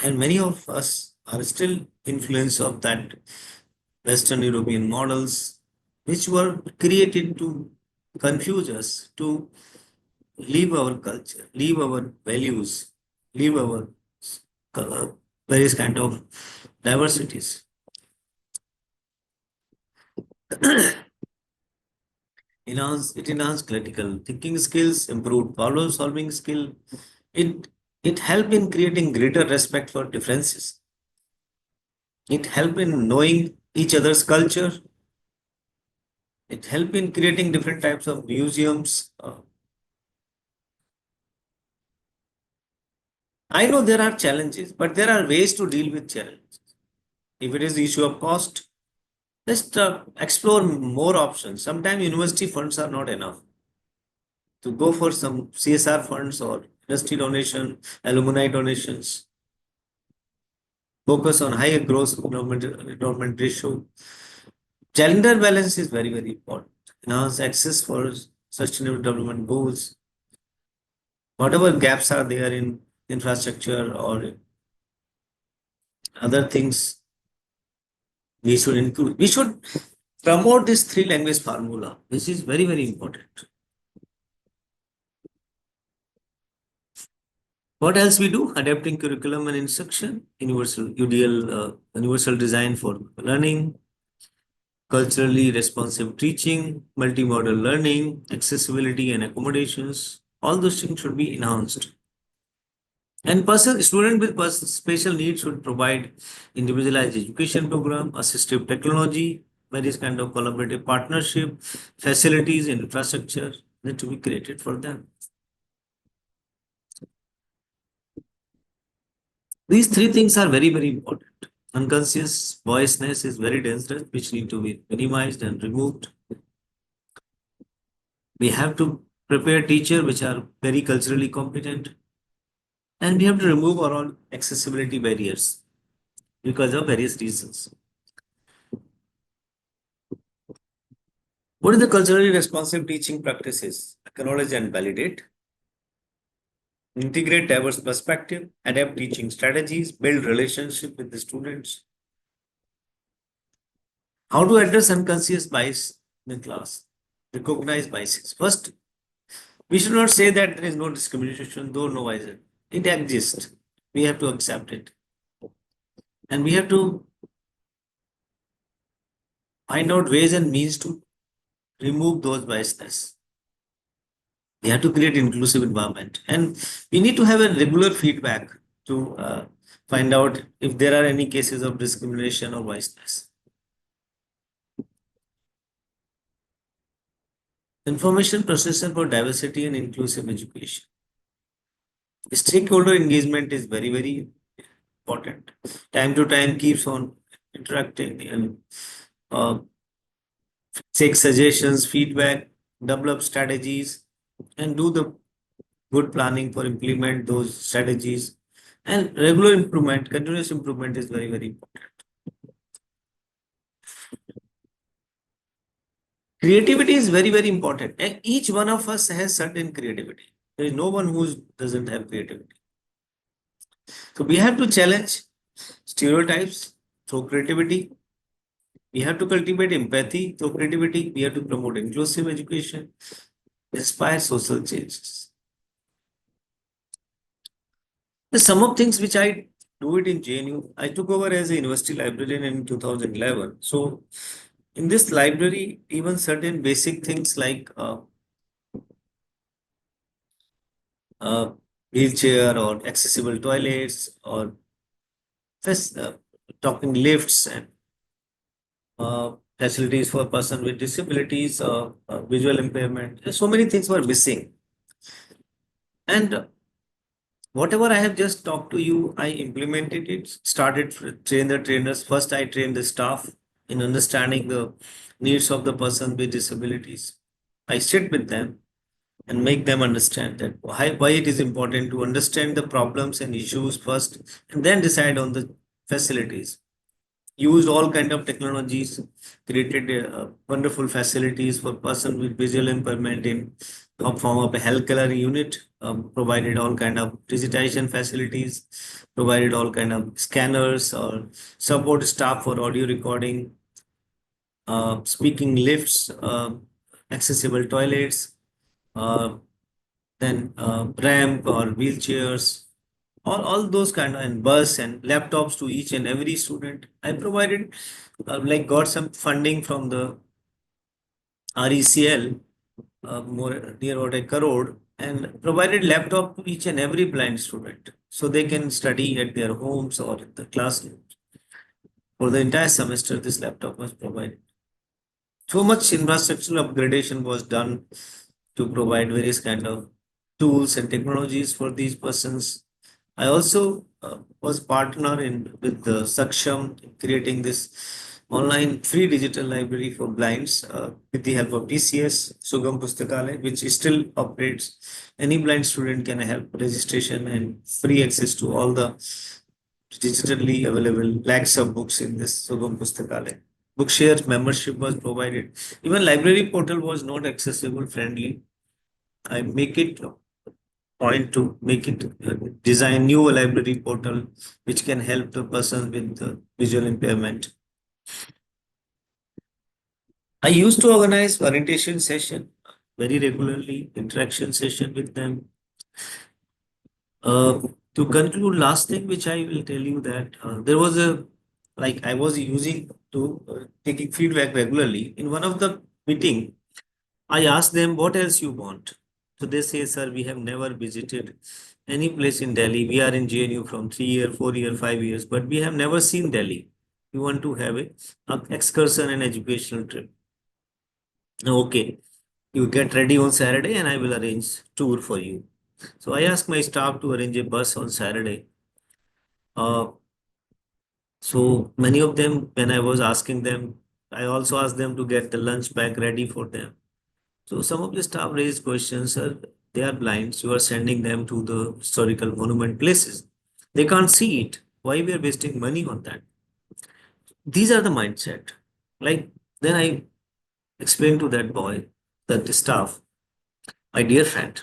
and many of us are still influenced of that Western European models, which were created to confuse us, to leave our culture, leave our values, leave our uh, various kind of diversities. It enhanced critical thinking skills, improved problem solving skill. It it helped in creating greater respect for differences. It helped in knowing each other's culture. It helped in creating different types of museums. I know there are challenges, but there are ways to deal with challenges. If it is the issue of cost, let's explore more options. Sometimes university funds are not enough to go for some CSR funds or industry donation, alumni donations. Focus on higher gross enrollment ratio. Gender balance is very, very important. Enhance access for sustainable development goals. Whatever gaps are there in infrastructure or other things, we should include. We should promote this three language formula, which is very, very important. What else we do? Adapting curriculum and instruction, universal UDL, universal design for learning, culturally responsive teaching, multimodal learning, accessibility and accommodations. All those things should be enhanced. And person student with special needs should provide individualized education program, assistive technology, various kind of collaborative partnership, facilities, infrastructure need to be created for them. These three things are very, very important. Unconscious voiceness is very dangerous, which need to be minimized and removed. We have to prepare teachers which are very culturally competent, and we have to remove all accessibility barriers because of various reasons. What is the culturally responsive teaching practices? Acknowledge and validate, integrate diverse perspective, adapt teaching strategies, build relationship with the students. How to address unconscious bias in class? Recognize biases. First, we should not say that there is no discrimination, though no bias. It exists. We have to accept it. And we have to find out ways and means to remove those biases. We have to create inclusive environment, and we need to have a regular feedback to find out if there are any cases of discrimination or biasness. Information processor for diversity and inclusive education. Stakeholder engagement is very, very important. Time to time keeps on interacting and uh, take suggestions, feedback, develop strategies, and do the good planning for implement those strategies. And regular improvement, continuous improvement is very, very important. Creativity is very, very important. And each one of us has certain creativity. There is no one who doesn't have creativity. So we have to challenge stereotypes through creativity. We have to cultivate empathy through creativity. We have to promote inclusive education, inspire social changes. The some of things which I do it in JNU, I took over as a university librarian in 2011. So in this library, even certain basic things like uh, wheelchair or accessible toilets or First, talking lifts and facilities for person with disabilities, visual impairment. So many things were missing. And whatever I have just talked to you, I implemented it, started to train the trainers. First, I trained the staff in understanding the needs of the person with disabilities. I sit with them and make them understand that why it is important to understand the problems and issues first and then decide on the facilities. Used all kind of technologies, created wonderful facilities for person with visual impairment in form of a health care unit, provided all kind of digitization facilities, provided all kind of scanners or support staff for audio recording, speaking lifts, accessible toilets, uh, then ramp or wheelchairs, all those kind of, and bus and laptops to each and every student. I provided, like, got some funding from the RECL, more near about a crore, and provided laptop to each and every blind student so they can study at their homes or in the classrooms. For the entire semester, this laptop was provided. So much infrastructural upgradation was done to provide various kind of tools and technologies for these persons. I also was partner in with the Saksham in creating this online free digital library for blinds with the help of TCS Sugam Pustakalay, which still operates. Any blind student can help registration and free access to all the digitally available lakhs of books in this Sugam Pustakalay. Bookshare membership was provided. Even library portal was not accessible friendly. I make it a point to make it design new library portal which can help the person with visual impairment. I used to organize orientation session very regularly, interaction session with them. Uh, to conclude, last thing which I will tell you that there was a, like, I was using to taking feedback regularly. In one of the meeting, I asked them, what else you want? So they say, sir, we have never visited any place in Delhi. We are in JNU from 3 year, 4 year, 5 years, but we have never seen Delhi. We want to have a excursion and educational trip. Okay, you get ready on Saturday and I will arrange tour for you. So I asked my staff to arrange a bus on Saturday. Uh, so many of them, when I was asking them, I also asked them to get the lunch bag ready for them. So some of the staff raised questions, sir, they are blind. You are sending them to the historical monument places. They can't see it. Why we are wasting money on that? These are the mindset. Like, then I explained to that boy, that the staff, my dear friend,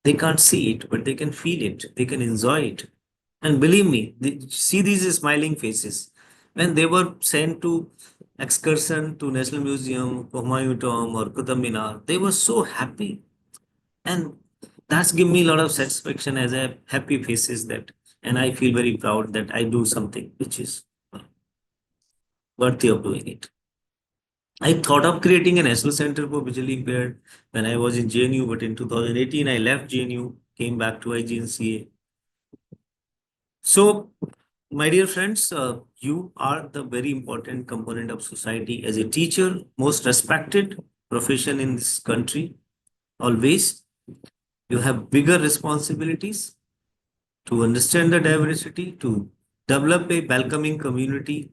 they can't see it, but they can feel it. They can enjoy it. And believe me, see these smiling faces. When they were sent to excursion to National Museum, Humayun Tomb or Qutub Minar, they were so happy. And that's give me a lot of satisfaction as I have happy faces that, and I feel very proud that I do something which is worthy of doing it. I thought of creating an national center for visually impaired when I was in JNU, but in 2018 I left JNU, came back to IGNCA. So, my dear friends, you are the very important component of society. As a teacher, most respected profession in this country, always, you have bigger responsibilities to understand the diversity, to develop a welcoming community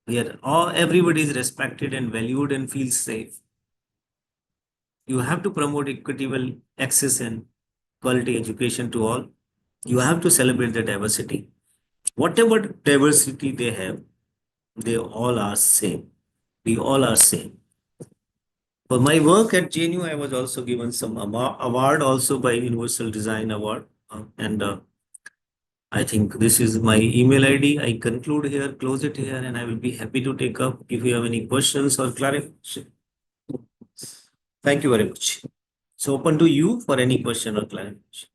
where everybody is respected and valued and feels safe. You have to promote equitable access and quality education to all. You have to celebrate the diversity. Whatever diversity they have, they all are same. We all are same. For my work at JNU, I was also given some award also by Universal Design Award, and I think this is my email ID. I conclude here, close it here, and I will be happy to take up if you have any questions or clarification. Thank you very much. So open to you for any question or clarification.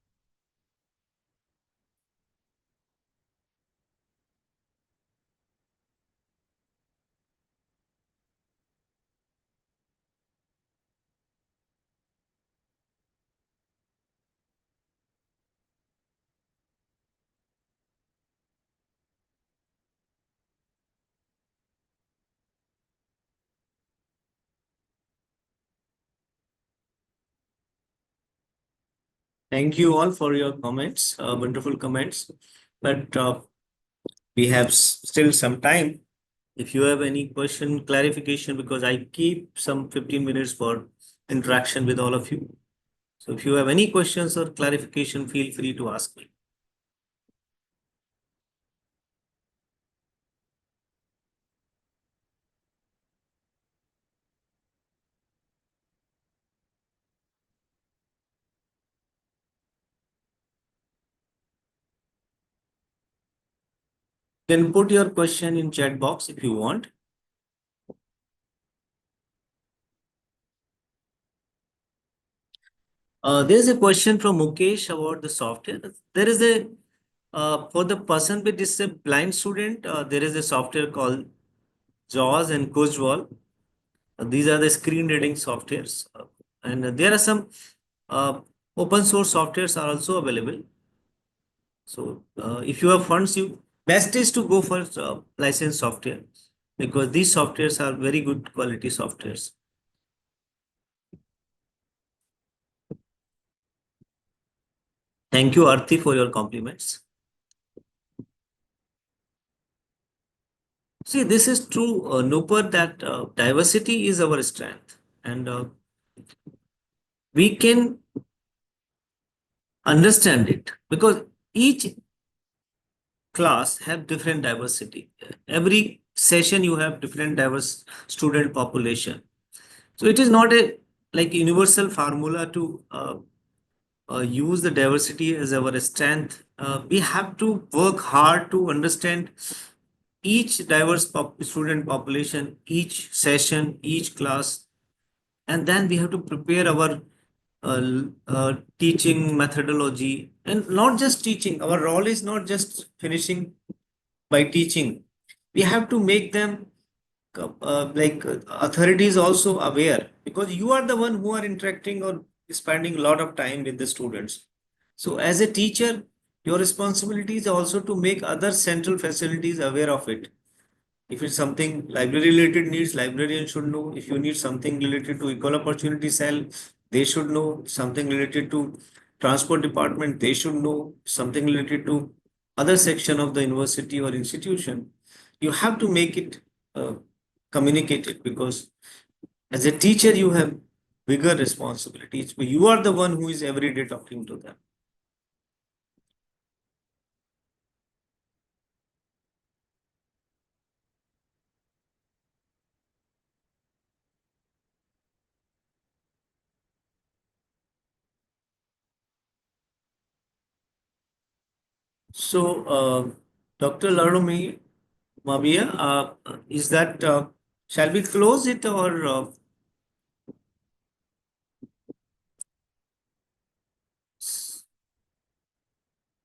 Thank you all for your comments, wonderful comments. But we have still some time. If you have any question, clarification, because I keep some 15 minutes for interaction with all of you. So if you have any questions or clarification, feel free to ask me. You can put your question in chat box if you want. There's a question from Mukesh about the software. There is a for the person with this blind student, there is a software called JAWS and Kujwal. These are the screen reading softwares, and there are some uh, open source softwares are also available. So if you have funds, you best is to go for licensed software because these softwares are very good quality softwares. Thank you, Arti, for your compliments. See, this is true, Nupur, that diversity is our strength, and we can understand it because each class have different diversity. Every session you have different diverse student population. So it is not a like universal formula to use the diversity as our strength. We have to work hard to understand each diverse student population, each session, each class, and then we have to prepare our teaching methodology and not just teaching. Our role is not just finishing by teaching. We have to make them authorities also aware because you are the one who are interacting or spending a lot of time with the students. So as a teacher, your responsibility is also to make other central facilities aware of it. If it's something library related needs, librarian should know. If you need something related to equal opportunity cell, they should know. Something related to transport department, they should know. Something related to other section of the university or institution. You have to make it uh, communicated because as a teacher, you have bigger responsibilities. But you are the one who is every day talking to them. So, Dr. Larumi Mavia, is that shall we close it or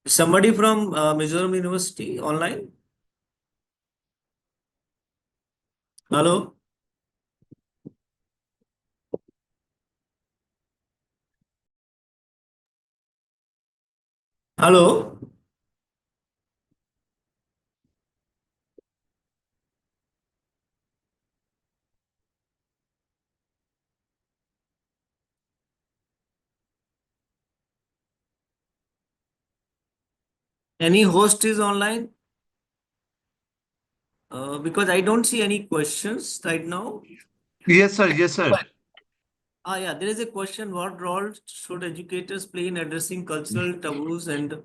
somebody from Mizoram University online? Hello, hello. Any host is online? Because I don't see any questions right now. Yes, sir. Yes, sir. Yeah, there is a question. What role should educators play in addressing cultural taboos and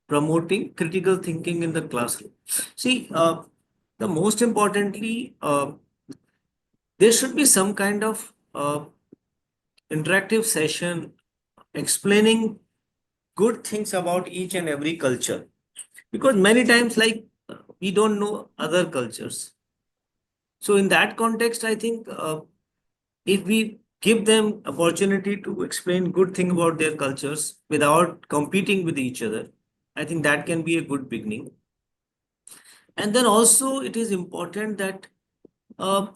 promoting critical thinking in the classroom? See, the most importantly, there should be some kind of interactive session explaining good things about each and every culture because many times like we don't know other cultures. So in that context, I think if we give them opportunity to explain good thing about their cultures without competing with each other, I think that can be a good beginning. And then also it is important that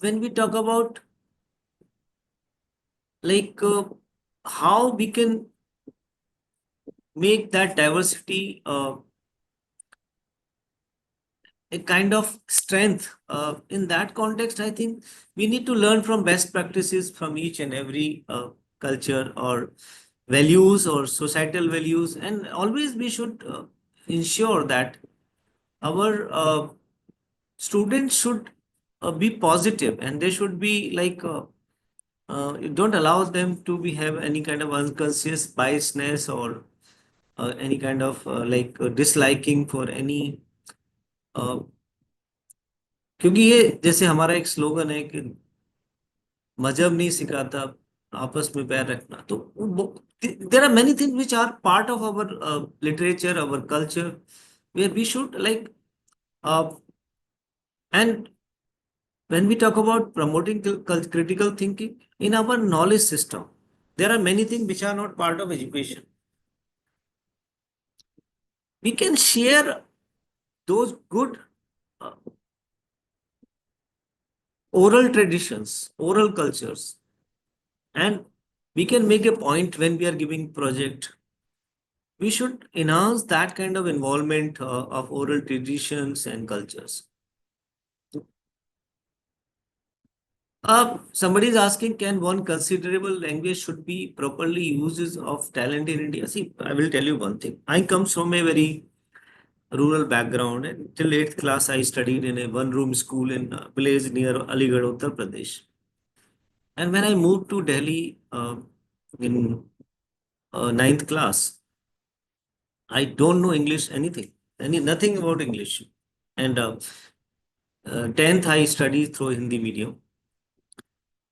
when we talk about like how we can make that diversity a kind of strength. In that context, I think we need to learn from best practices from each and every culture or values or societal values, and always we should ensure that our students should be positive, and they should be like don't allow them to be have any kind of unconscious biasness or any kind of disliking for any uh, क्योंकि ये जैसे हमारा एक slogan है कि मजहब नहीं सिखाता आपस में पैर रखना, तो there are many things which are part of our literature, our culture, where we should like and when we talk about promoting critical thinking in our knowledge system, there are many things which are not part of education. We can share those good uh, oral traditions, oral cultures, and we can make a point when we are giving project. We should enhance that kind of involvement of oral traditions and cultures. Somebody is asking, can one considerable language should be properly used of talent in India? See, I will tell you one thing. I come from a very rural background, and till 8th class I studied in a one-room school in a village near Aligarh, Uttar Pradesh. And when I moved to Delhi in 9th class, I don't know English anything, nothing about English. And 10th I studied through Hindi medium.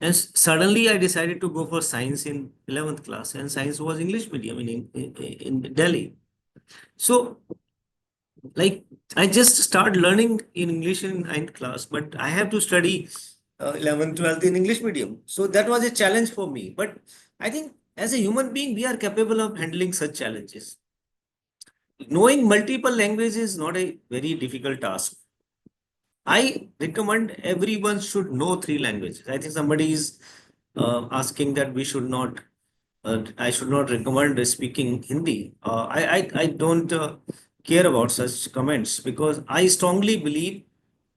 And suddenly I decided to go for science in 11th class, and science was English medium in Delhi. So, like, I just start learning in English in 9th class, but I have to study 11th, 12th in English medium. So that was a challenge for me. But I think as a human being, we are capable of handling such challenges. Knowing multiple languages is not a very difficult task. I recommend everyone should know three languages. I think somebody is asking that we should not, I should not recommend speaking Hindi. I don't care about such comments, because I strongly believe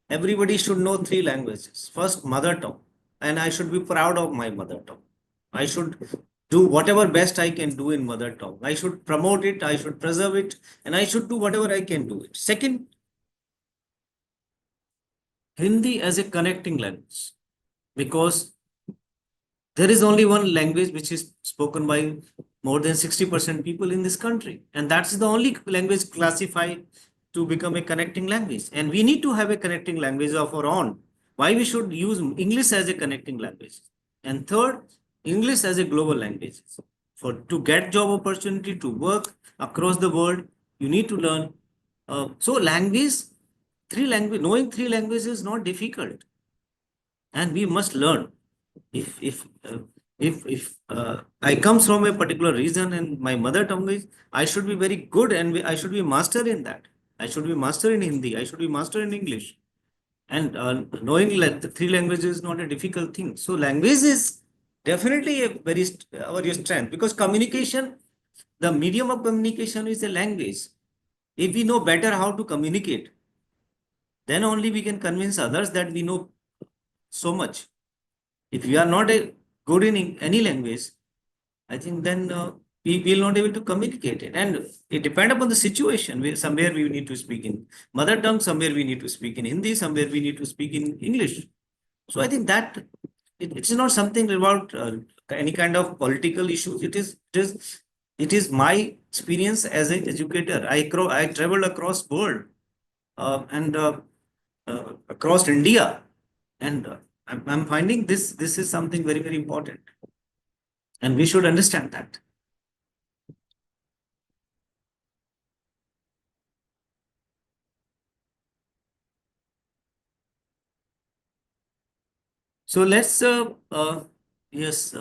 everybody should know three languages. First, mother tongue, and I should be proud of my mother tongue. I should do whatever best I can do in mother tongue. I should promote it, I should preserve it, and I should do whatever I can do it. Second, Hindi as a connecting language, because there is only one language which is spoken by more than 60% people in this country, and that's the only language classified to become a connecting language. And we need to have a connecting language of our own. Why we should use English as a connecting language? And third, English as a global language. For to get job opportunity, to work across the world, you need to learn. So language, knowing three languages is not difficult, and we must learn. If I comes from a particular region and my mother tongue is, I should be very good, and I should be master in that. I should be master in Hindi. I should be master in English. And knowing like the three languages is not a difficult thing. So language is definitely a very our strength, because communication, the medium of communication is a language. If we know better how to communicate, then only we can convince others that we know so much. If we are not good in any language, I think then we will not able to communicate it. And it depends upon the situation. Somewhere we need to speak in mother tongue, somewhere we need to speak in Hindi, somewhere we need to speak in English. So I think that it's not something about any kind of political issues. It is my experience as an educator. I traveled across world and across India, and I'm finding this is something very, very important, and we should understand that. So let's yes,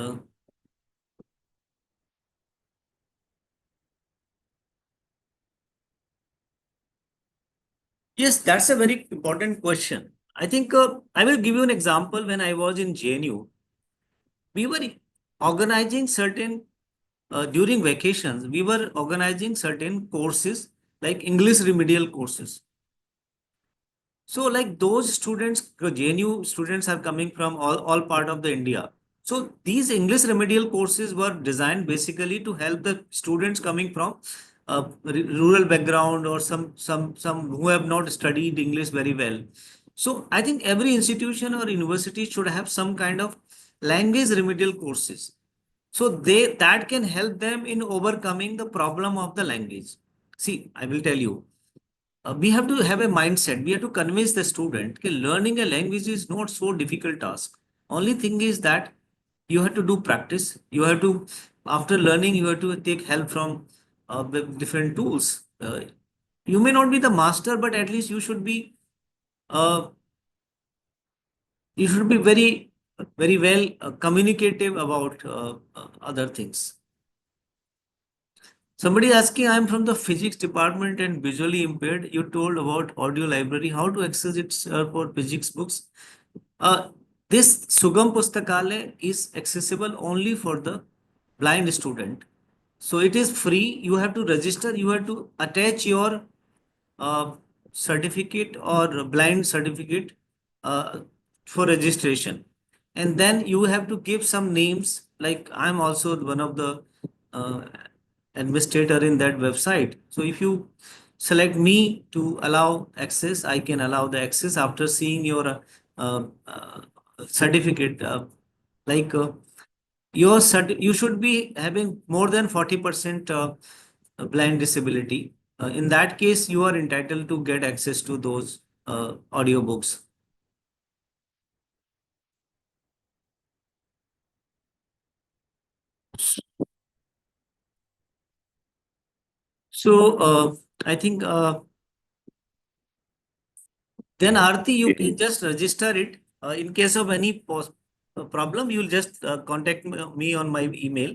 yes, that's a very important question. I think I will give you an example. When I was in JNU, we were organizing certain during vacations. We were organizing certain courses like English remedial courses. So like those students, JNU students are coming from all part of the India. So these English remedial courses were designed basically to help the students coming from a rural background or some who have not studied English very well. So I think every institution or university should have some kind of language remedial courses. So they that can help them in overcoming the problem of the language. See, I will tell you, we have to have a mindset. We have to convince the student that learning a language is not so difficult task. Only thing is that you have to do practice. You have to, after learning, you have to take help from different tools. You may not be the master, but at least uh, you should be very well communicative about other things. Somebody asking, I'm from the physics department and visually impaired. You told about audio library, how to access it for physics books. Uh, this Sugam Pustakale is accessible only for the blind student. So it is free. You have to register. You have to attach your uh, certificate or blind certificate uh, for registration. And then you have to give some names. Like I'm also one of the uh, administrator in that website. So if you select me to allow access, I can allow the access after seeing your certificate. Like you should be having more than 40% blind disability. In that case, you are entitled to get access to those audiobooks. So I think then Aarti, you can just register it. In case of any problem, you'll just contact me on my email.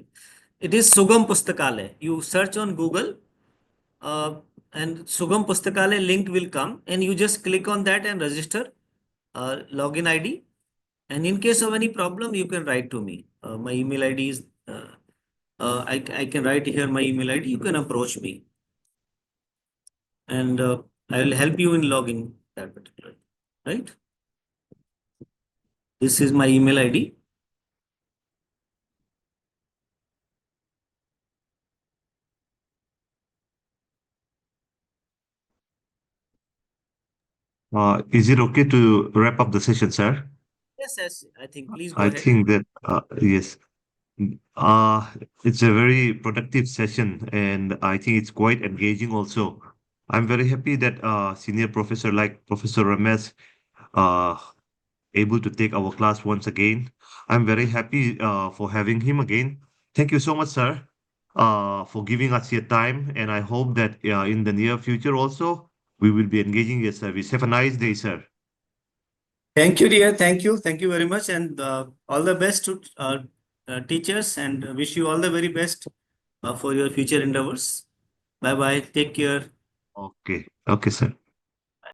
It is Sugam Pustakale. You search on Google uh, and Sugam Pustakale link will come and you just click on that and register login ID. And in case of any problem, you can write to me. My email ID is, I can write here my email ID. You can approach me and I will help you in logging that particular, right? This is my email ID. Is it okay to wrap up the session, sir? Yes, yes. I think please go I ahead. think that, yes, uh, it's a very productive session, and I think it's quite engaging also. I'm very happy that senior professor like Professor Ramesh uh, able to take our class once again. I'm very happy for having him again. Thank you so much, sir, for giving us your time, and I hope that in the near future also we will be engaging your service. Have a nice day, sir. Thank you, dear. Thank you. Thank you very much. And all the best to teachers and wish you all the very best for your future endeavors. Bye bye. Take care. Okay, okay, sir.